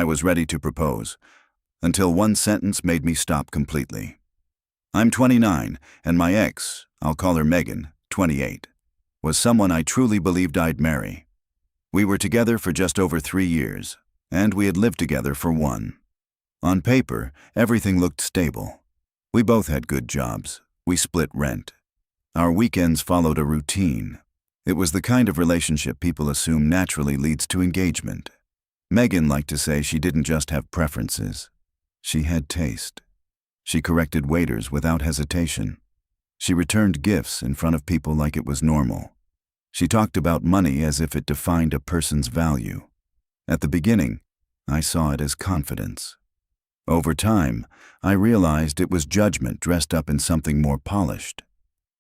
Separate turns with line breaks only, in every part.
I was ready to propose, until one sentence made me stop completely. I'm 29, and my ex, I'll call her Megan, 28, was someone I truly believed I'd marry. We were together for just over 3 years, and we had lived together for 1. On paper, everything looked stable. We both had good jobs. We split rent. Our weekends followed a routine. It was the kind of relationship people assume naturally leads to engagement. Megan liked to say she didn't just have preferences. She had taste. She corrected waiters without hesitation. She returned gifts in front of people like it was normal. She talked about money as if it defined a person's value. At the beginning, I saw it as confidence. Over time, I realized it was judgment dressed up in something more polished.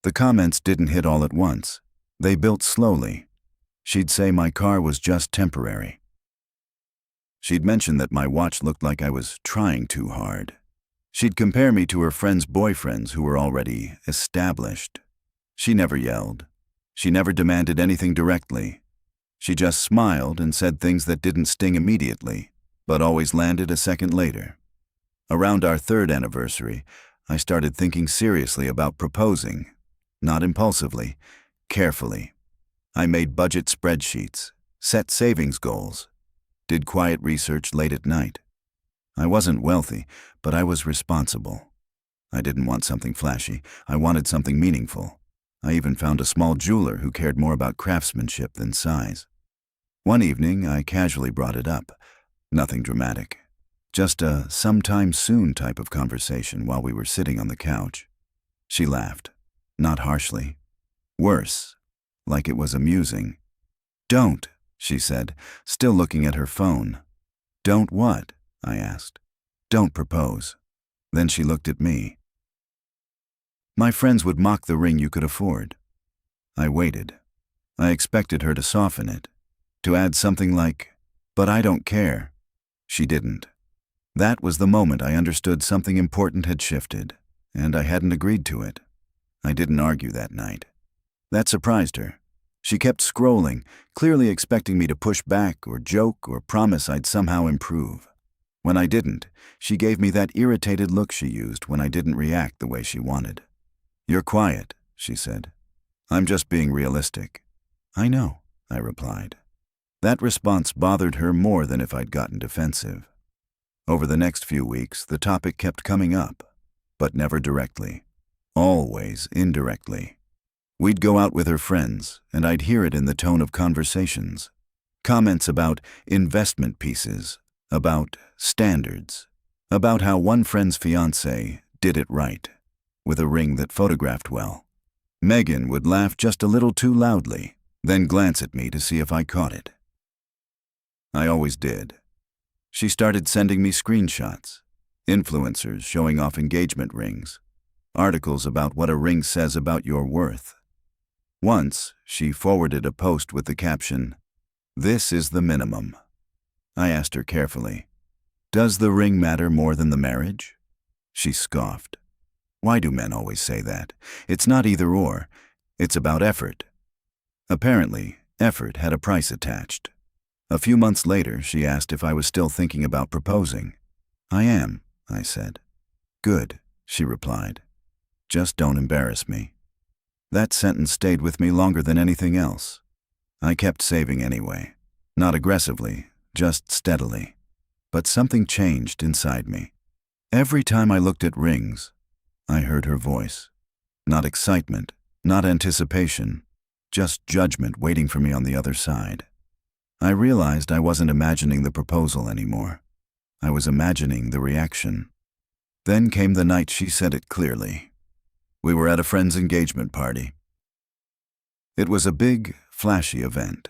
The comments didn't hit all at once. They built slowly. She'd say my car was just temporary. She'd mention that my watch looked like I was trying too hard. She'd compare me to her friends' boyfriends who were already established. She never yelled. She never demanded anything directly. She just smiled and said things that didn't sting immediately, but always landed a second later. Around our 3rd anniversary, I started thinking seriously about proposing. Not impulsively, carefully. I made budget spreadsheets, set savings goals, did quiet research late at night. I wasn't wealthy, but I was responsible. I didn't want something flashy. I wanted something meaningful. I even found a small jeweler who cared more about craftsmanship than size. One evening, I casually brought it up. Nothing dramatic. Just a sometime soon type of conversation while we were sitting on the couch. She laughed, not harshly. Worse, like it was amusing. "Don't," she said, still looking at her phone. "Don't what?" I asked. "Don't propose." Then she looked at me. "My friends would mock the ring you could afford." I waited. I expected her to soften it, to add something like, "But I don't care." She didn't. That was the moment I understood something important had shifted, and I hadn't agreed to it. I didn't argue that night. That surprised her. She kept scrolling, clearly expecting me to push back or joke or promise I'd somehow improve. When I didn't, she gave me that irritated look she used when I didn't react the way she wanted. "You're quiet," she said. "I'm just being realistic." "I know," I replied. That response bothered her more than if I'd gotten defensive. Over the next few weeks, the topic kept coming up, but never directly. Always indirectly. We'd go out with her friends, and I'd hear it in the tone of conversations. Comments about investment pieces, about standards, about how one friend's fiancé did it right, with a ring that photographed well. Megan would laugh just a little too loudly, then glance at me to see if I caught it. I always did. She started sending me screenshots, influencers showing off engagement rings, articles about what a ring says about your worth. Once, she forwarded a post with the caption, "This is the minimum." I asked her carefully, "Does the ring matter more than the marriage?" She scoffed. "Why do men always say that? It's not either or. It's about effort." Apparently, effort had a price attached. A few months later, she asked if I was still thinking about proposing. "I am," I said. "Good," she replied. "Just don't embarrass me." That sentence stayed with me longer than anything else. I kept saving anyway. Not aggressively, just steadily. But something changed inside me. Every time I looked at rings, I heard her voice. Not excitement, not anticipation, just judgment waiting for me on the other side. I realized I wasn't imagining the proposal anymore. I was imagining the reaction. Then came the night she said it clearly. We were at a friend's engagement party. It was a big, flashy event.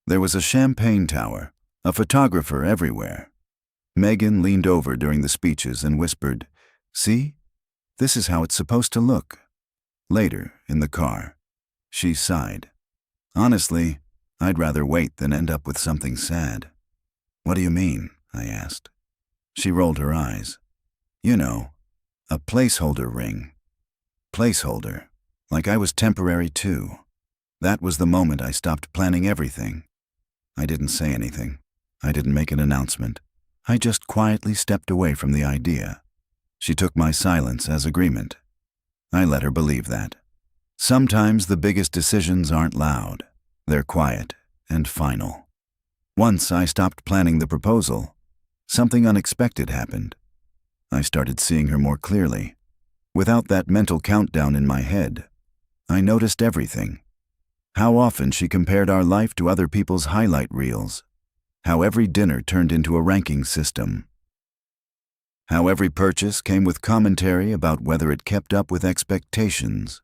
There was a champagne tower, a photographer everywhere. Megan leaned over during the speeches and whispered, "See? This is how it's supposed to look." Later, in the car, she sighed. "Honestly, I'd rather wait than end up with something sad." "What do you mean?" I asked. She rolled her eyes. "You know, a placeholder ring." Placeholder, like I was temporary too. That was the moment I stopped planning everything. I didn't say anything. I didn't make an announcement. I just quietly stepped away from the idea. She took my silence as agreement. I let her believe that. Sometimes the biggest decisions aren't loud. They're quiet and final. Once I stopped planning the proposal, something unexpected happened. I started seeing her more clearly. Without that mental countdown in my head, I noticed everything. How often she compared our life to other people's highlight reels. How every dinner turned into a ranking system. How every purchase came with commentary about whether it kept up with expectations.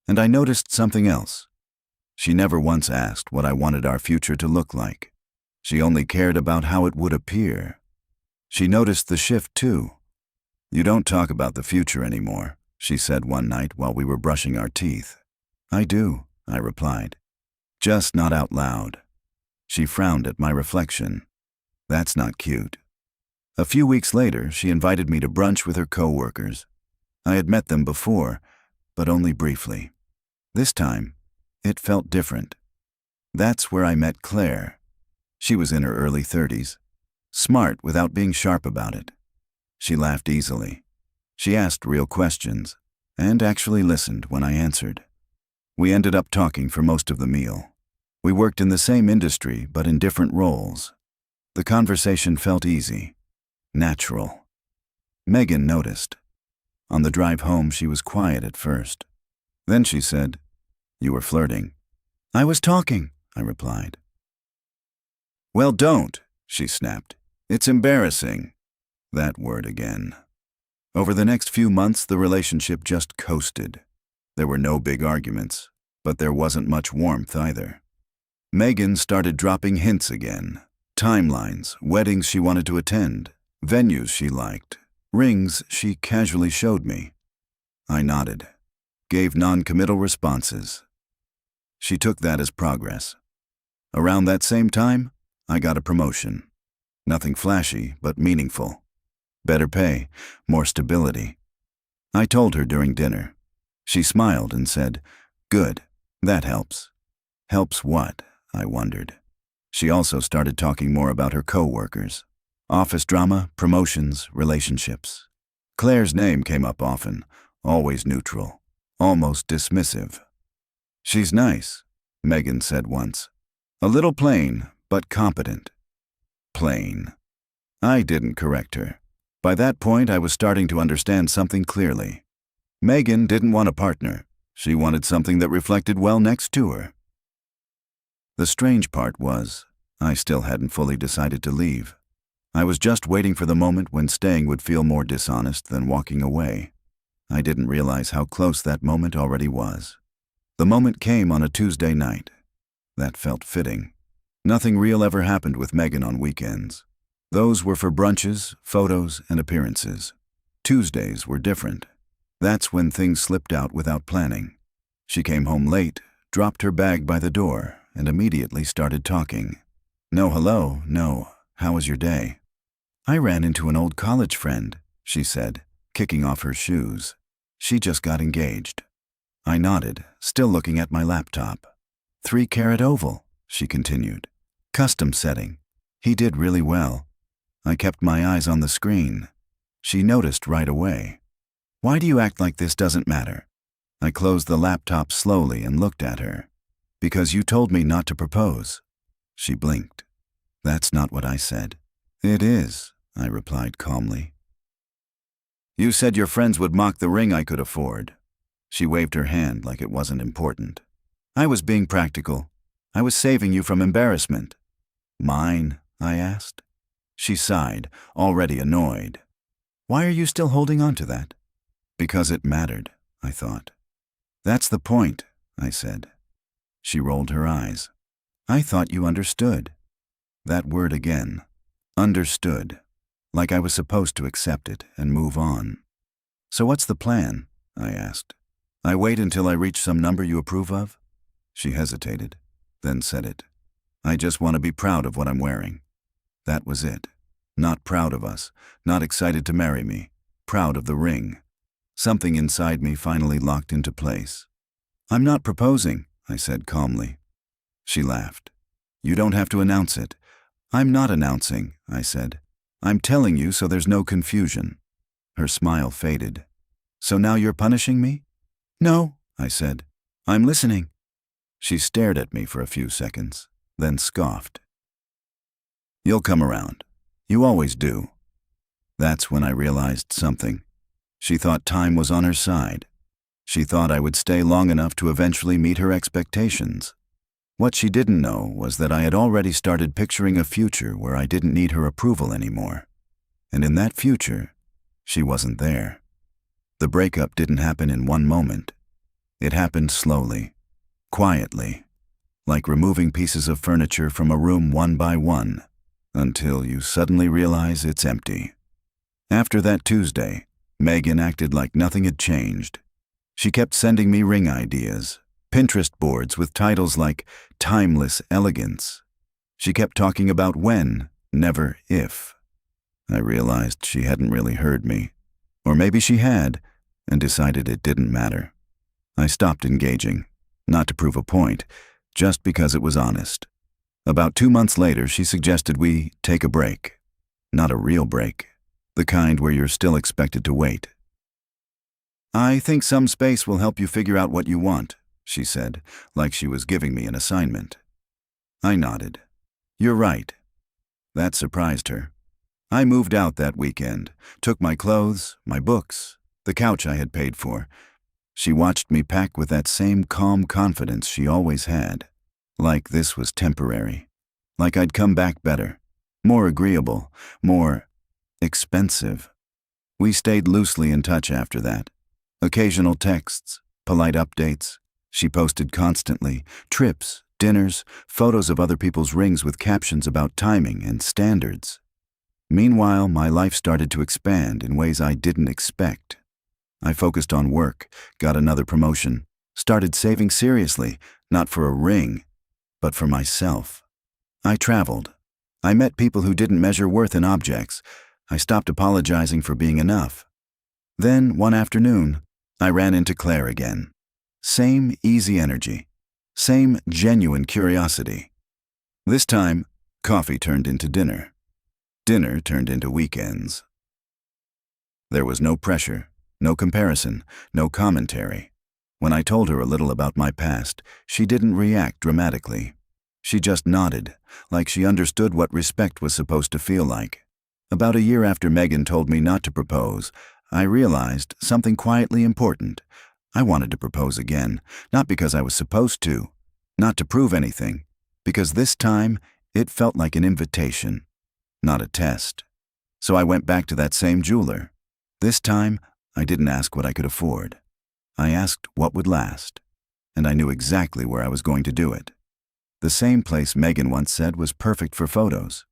And I noticed something else. She never once asked what I wanted our future to look like. She only cared about how it would appear. She noticed the shift too. "You don't talk about the future anymore," she said one night while we were brushing our teeth. "I do," I replied. "Just not out loud." She frowned at my reflection. "That's not cute." A few weeks later, she invited me to brunch with her co-workers. I had met them before, but only briefly. This time, it felt different. That's where I met Claire. She was in her early 30s, smart without being sharp about it. She laughed easily. She asked real questions, and actually listened when I answered. We ended up talking for most of the meal. We worked in the same industry, but in different roles. The conversation felt easy, natural. Megan noticed. On the drive home, she was quiet at first. Then she said, "You were flirting." "I was talking," I replied. "Well, don't," she snapped. "It's embarrassing." That word again. Over the next few months, the relationship just coasted. There were no big arguments, but there wasn't much warmth either. Megan started dropping hints again. Timelines, weddings she wanted to attend, venues she liked, rings she casually showed me. I nodded, gave non-committal responses. She took that as progress. Around that same time, I got a promotion. Nothing flashy, but meaningful. Better pay, more stability. I told her during dinner. She smiled and said, "Good, that helps." Helps what? I wondered. She also started talking more about her co-workers. Office drama, promotions, relationships. Claire's name came up often, always neutral, almost dismissive. "She's nice," Megan said once. "A little plain, but competent." Plain. I didn't correct her. By that point, I was starting to understand something clearly. Megan didn't want a partner. She wanted something that reflected well next to her. The strange part was, I still hadn't fully decided to leave. I was just waiting for the moment when staying would feel more dishonest than walking away. I didn't realize how close that moment already was. The moment came on a Tuesday night. That felt fitting. Nothing real ever happened with Megan on weekends. Those were for brunches, photos, and appearances. Tuesdays were different. That's when things slipped out without planning. She came home late, dropped her bag by the door, and immediately started talking. "No hello, no, how was your day?" "I ran into an old college friend," she said, kicking off her shoes. "She just got engaged." I nodded, still looking at my laptop. 3-carat oval, she continued. Custom setting. He did really well. I kept my eyes on the screen. She noticed right away. "Why do you act like this doesn't matter?" I closed the laptop slowly and looked at her. "Because you told me not to propose." She blinked. "That's not what I said." "It is," I replied calmly. "You said your friends would mock the ring I could afford." She waved her hand like it wasn't important. "I was being practical. I was saving you from embarrassment." "Mine?" I asked. She sighed, already annoyed. "Why are you still holding on to that?" "Because it mattered," I thought. "That's the point," I said. She rolled her eyes. "I thought you understood." That word again. Understood. Like I was supposed to accept it and move on. "So what's the plan?" I asked. "I wait until I reach some number you approve of?" She hesitated, then said it. "I just want to be proud of what I'm wearing." That was it. Not proud of us, not excited to marry me, proud of the ring. Something inside me finally locked into place. "I'm not proposing," I said calmly. She laughed. "You don't have to announce it." "I'm not announcing," I said. I'm telling you so there's no confusion. Her smile faded. So now you're punishing me? No, I said. I'm listening. She stared at me for a few seconds, then scoffed. You'll come around. You always do. That's when I realized something. She thought time was on her side. She thought I would stay long enough to eventually meet her expectations. What she didn't know was that I had already started picturing a future where I didn't need her approval anymore. And in that future, she wasn't there. The breakup didn't happen in one moment. It happened slowly, quietly, like removing pieces of furniture from a room one by one, until you suddenly realize it's empty. After that Tuesday, Megan acted like nothing had changed. She kept sending me ring ideas, Pinterest boards with titles like Timeless Elegance. She kept talking about when, never if. I realized she hadn't really heard me. Or maybe she had, and decided it didn't matter. I stopped engaging, not to prove a point, just because it was honest. About 2 months later, she suggested we take a break. Not a real break, the kind where you're still expected to wait. I think some space will help you figure out what you want, she said, like she was giving me an assignment. I nodded. You're right. That surprised her. I moved out that weekend, took my clothes, my books, the couch I had paid for. She watched me pack with that same calm confidence she always had. Like this was temporary. Like I'd come back better, more agreeable, more expensive. We stayed loosely in touch after that. Occasional texts, polite updates. She posted constantly, trips, dinners, photos of other people's rings with captions about timing and standards. Meanwhile, my life started to expand in ways I didn't expect. I focused on work, got another promotion, started saving seriously, not for a ring, but for myself. I traveled. I met people who didn't measure worth in objects. I stopped apologizing for being enough. Then, one afternoon, I ran into Claire again. Same easy energy. Same genuine curiosity. This time, coffee turned into dinner. Dinner turned into weekends. There was no pressure, no comparison, no commentary. When I told her a little about my past, she didn't react dramatically. She just nodded, like she understood what respect was supposed to feel like. About a year after Megan told me not to propose, I realized something quietly important. I wanted to propose again, not because I was supposed to, not to prove anything, because this time it felt like an invitation, not a test. So I went back to that same jeweler. This time, I didn't ask what I could afford. I asked what would last, and I knew exactly where I was going to do it. The same place Megan once said was perfect for photos.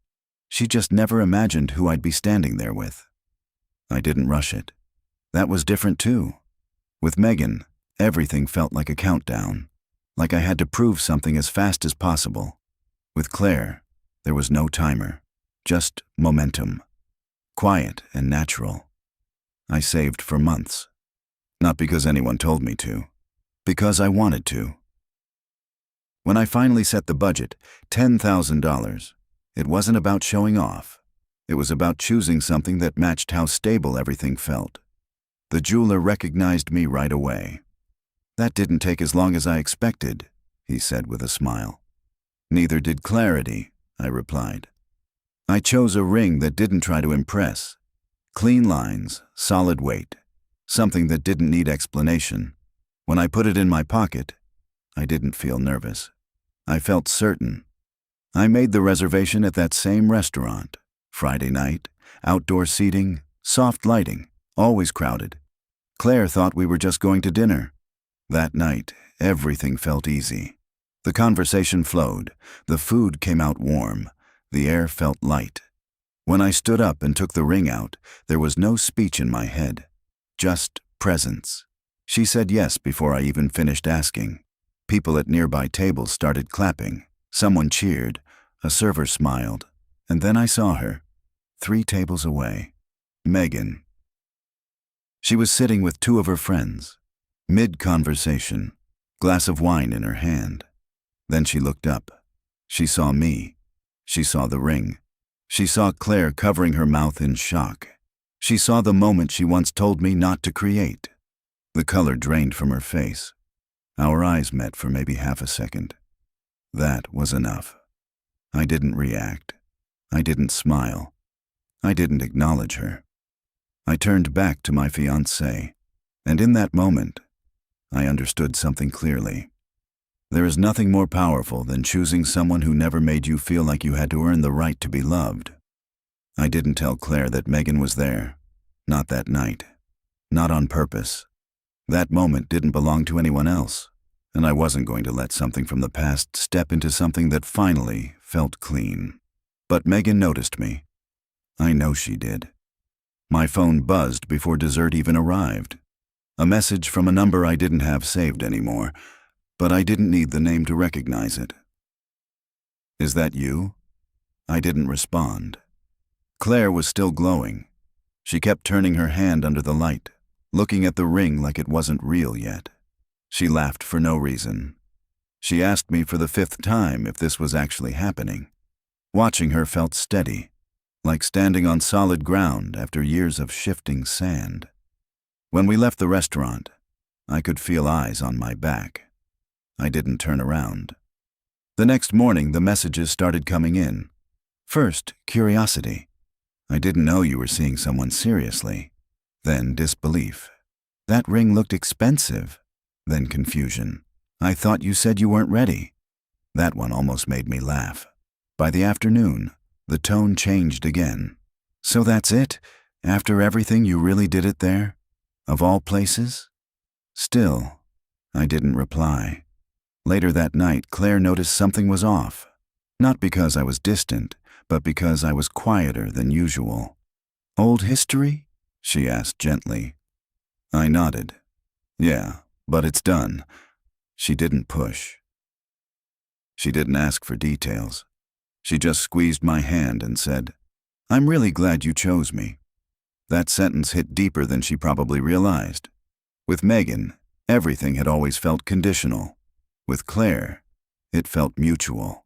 She just never imagined who I'd be standing there with. I didn't rush it. That was different too. With Megan, everything felt like a countdown, like I had to prove something as fast as possible. With Claire, there was no timer, just momentum, quiet and natural. I saved for months, not because anyone told me to, because I wanted to. When I finally set the budget, $10,000, it wasn't about showing off. It was about choosing something that matched how stable everything felt. The jeweler recognized me right away. That didn't take as long as I expected, he said with a smile. Neither did clarity, I replied. I chose a ring that didn't try to impress. Clean lines, solid weight, something that didn't need explanation. When I put it in my pocket, I didn't feel nervous. I felt certain. I made the reservation at that same restaurant. Friday night, outdoor seating, soft lighting, always crowded. Claire thought we were just going to dinner. That night, everything felt easy. The conversation flowed. The food came out warm. The air felt light. When I stood up and took the ring out, there was no speech in my head, just presence. She said yes before I even finished asking. People at nearby tables started clapping. Someone cheered. A server smiled. And then I saw her, 3 tables away. Megan. She was sitting with 2 of her friends, mid-conversation, glass of wine in her hand. Then she looked up. She saw me. She saw the ring. She saw Claire covering her mouth in shock. She saw the moment she once told me not to create. The color drained from her face. Our eyes met for maybe half a second. That was enough. I didn't react. I didn't smile. I didn't acknowledge her. I turned back to my fiancée, and in that moment, I understood something clearly. There is nothing more powerful than choosing someone who never made you feel like you had to earn the right to be loved. I didn't tell Claire that Megan was there. Not that night. Not on purpose. That moment didn't belong to anyone else, and I wasn't going to let something from the past step into something that finally felt clean. But Megan noticed me. I know she did. My phone buzzed before dessert even arrived. A message from a number I didn't have saved anymore, but I didn't need the name to recognize it. "Is that you?" I didn't respond. Claire was still glowing. She kept turning her hand under the light, looking at the ring like it wasn't real yet. She laughed for no reason. She asked me for the 5th time if this was actually happening. Watching her felt steady, like standing on solid ground after years of shifting sand. When we left the restaurant, I could feel eyes on my back. I didn't turn around. The next morning, the messages started coming in. First, curiosity. "I didn't know you were seeing someone seriously." Then disbelief. "That ring looked expensive." Then confusion. "I thought you said you weren't ready." That one almost made me laugh. By the afternoon, the tone changed again. "So that's it? After everything, you really did it there? Of all places?" Still, I didn't reply. Later that night, Claire noticed something was off. Not because I was distant, but because I was quieter than usual. "Old history?" she asked gently. I nodded. "Yeah, but it's done." She didn't push. She didn't ask for details. She just squeezed my hand and said, "I'm really glad you chose me." That sentence hit deeper than she probably realized. With Megan, everything had always felt conditional. With Claire, it felt mutual.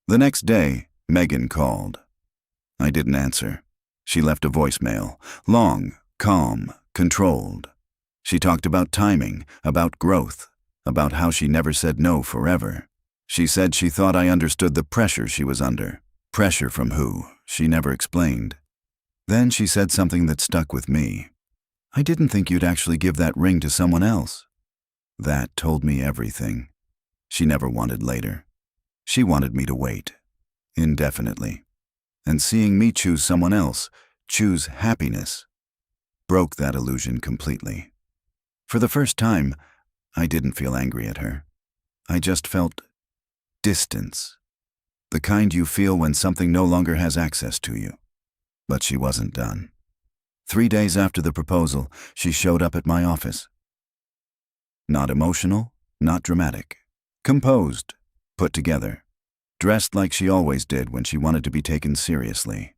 The next day, Megan called. I didn't answer. She left a voicemail, long, calm, controlled. She talked about timing, about growth, about how she never said no forever. She said she thought I understood the pressure she was under. Pressure from who? She never explained. Then she said something that stuck with me. "I didn't think you'd actually give that ring to someone else." That told me everything. She never wanted later. She wanted me to wait, indefinitely. And seeing me choose someone else, choose happiness, broke that illusion completely. For the first time, I didn't feel angry at her. I just felt distance. The kind you feel when something no longer has access to you. But she wasn't done. 3 days after the proposal, she showed up at my office. Not emotional, not dramatic. Composed, put together. Dressed like she always did when she wanted to be taken seriously.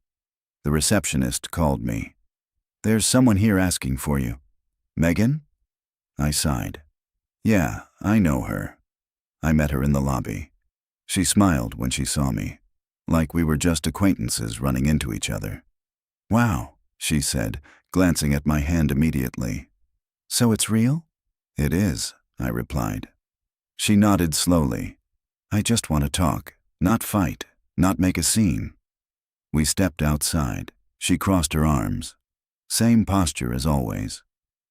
The receptionist called me. "There's someone here asking for you." "Megan?" I sighed. "Yeah, I know her." I met her in the lobby. She smiled when she saw me, like we were just acquaintances running into each other. "Wow," she said, glancing at my hand immediately. "So it's real?" "It is," I replied. She nodded slowly. "I just want to talk, not fight, not make a scene." We stepped outside. She crossed her arms. Same posture as always.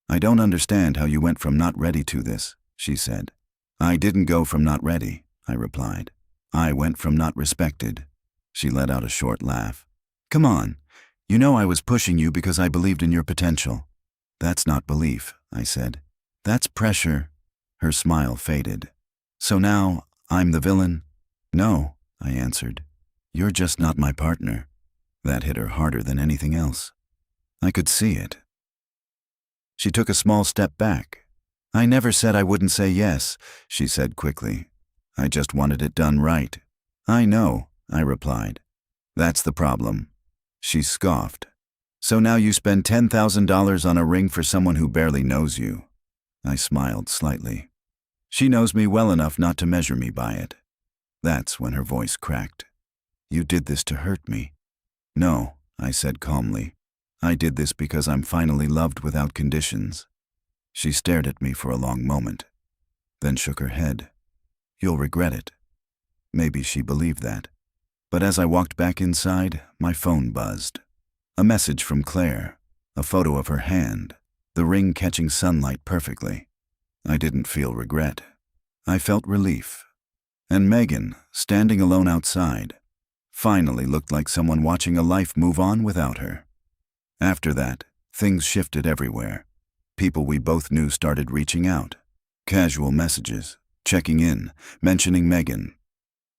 "I don't understand how you went from not ready to this," she said. "I didn't go from not ready," I replied. "I went from not respected." She let out a short laugh. "Come on. You know I was pushing you because I believed in your potential." "That's not belief," I said. "That's pressure." Her smile faded. "So now, I'm the villain?" "No," I answered. "You're just not my partner." That hit her harder than anything else. I could see it. She took a small step back. "I never said I wouldn't say yes," she said quickly. "I just wanted it done right." "I know," I replied. "That's the problem." She scoffed. "So now you spend $10,000 on a ring for someone who barely knows you." I smiled slightly. "She knows me well enough not to measure me by it." That's when her voice cracked. "You did this to hurt me." No, I said calmly. I did this because I'm finally loved without conditions. She stared at me for a long moment, then shook her head. You'll regret it. Maybe she believed that. But as I walked back inside, my phone buzzed. A message from Claire, a photo of her hand, the ring catching sunlight perfectly. I didn't feel regret. I felt relief. And Megan, standing alone outside, finally looked like someone watching a life move on without her. After that, things shifted everywhere. People we both knew started reaching out. Casual messages, checking in, mentioning Megan.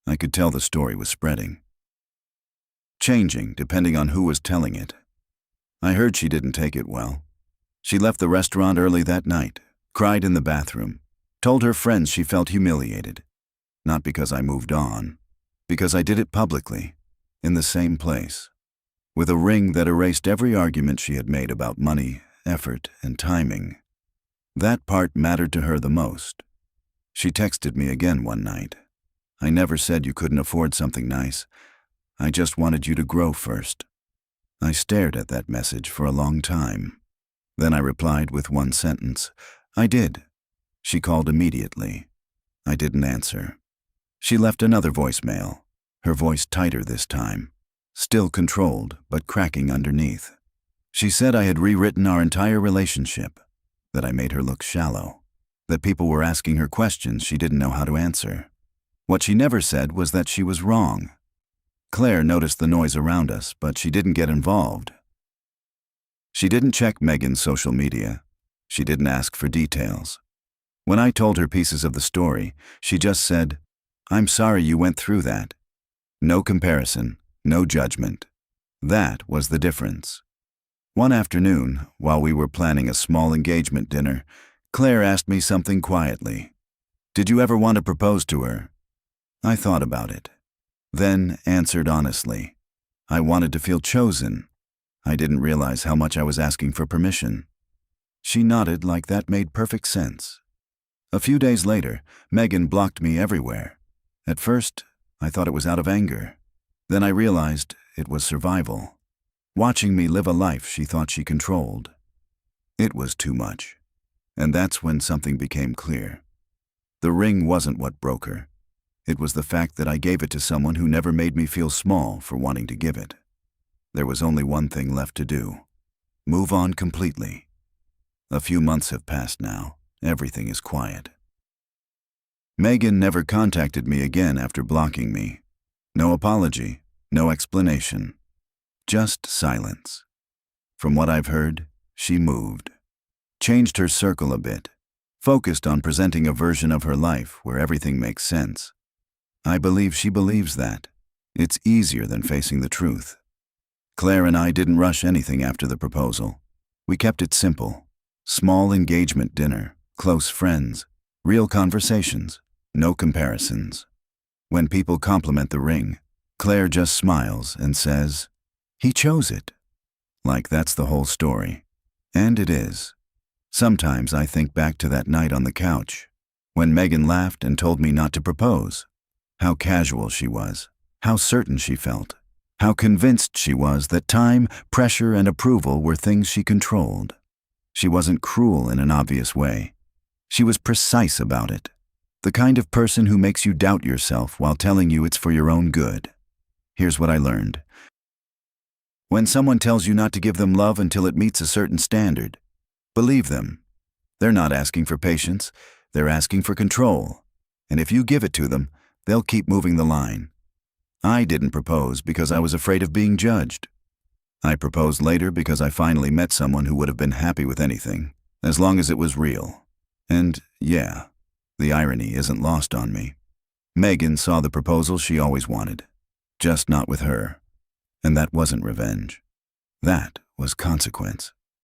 I could tell the story was spreading. Changing depending on who was telling it. I heard she didn't take it well. She left the restaurant early that night, cried in the bathroom, told her friends she felt humiliated. Not because I moved on, because I did it publicly, in the same place, with a ring that erased every argument she had made about money, effort, and timing. That part mattered to her the most. She texted me again one night. I never said you couldn't afford something nice. I just wanted you to grow first. I stared at that message for a long time. Then I replied with one sentence. I did. She called immediately. I didn't answer. She left another voicemail, her voice tighter this time, still controlled but cracking underneath. She said I had rewritten our entire relationship, that I made her look shallow, that people were asking her questions she didn't know how to answer. What she never said was that she was wrong. Claire noticed the noise around us, but she didn't get involved. She didn't check Megan's social media. She didn't ask for details. When I told her pieces of the story, she just said, I'm sorry you went through that. No comparison, no judgment. That was the difference. One afternoon, while we were planning a small engagement dinner, Claire asked me something quietly. Did you ever want to propose to her? I thought about it, then answered honestly. I wanted to feel chosen. I didn't realize how much I was asking for permission. She nodded like that made perfect sense. A few days later, Megan blocked me everywhere. At first, I thought it was out of anger. Then I realized it was survival. Watching me live a life she thought she controlled. It was too much. And that's when something became clear. The ring wasn't what broke her. It was the fact that I gave it to someone who never made me feel small for wanting to give it. There was only one thing left to do. Move on completely. A few months have passed now. Everything is quiet. Megan never contacted me again after blocking me. No apology, no explanation. Just silence. From what I've heard, she moved. Changed her circle a bit. Focused on presenting a version of her life where everything makes sense. I believe she believes that. It's easier than facing the truth. Claire and I didn't rush anything after the proposal. We kept it simple. Small engagement dinner, close friends, real conversations, no comparisons. When people compliment the ring, Claire just smiles and says, he chose it. Like that's the whole story. And it is. Sometimes I think back to that night on the couch, when Megan laughed and told me not to propose. How casual she was, how certain she felt, how convinced she was that time, pressure, and approval were things she controlled. She wasn't cruel in an obvious way. She was precise about it. The kind of person who makes you doubt yourself while telling you it's for your own good. Here's what I learned. When someone tells you not to give them love until it meets a certain standard, believe them. They're not asking for patience, they're asking for control. And if you give it to them, they'll keep moving the line. I didn't propose because I was afraid of being judged. I proposed later because I finally met someone who would have been happy with anything, as long as it was real. And yeah, the irony isn't lost on me. Megan saw the proposal she always wanted, just not with her. And that wasn't revenge. That was consequence.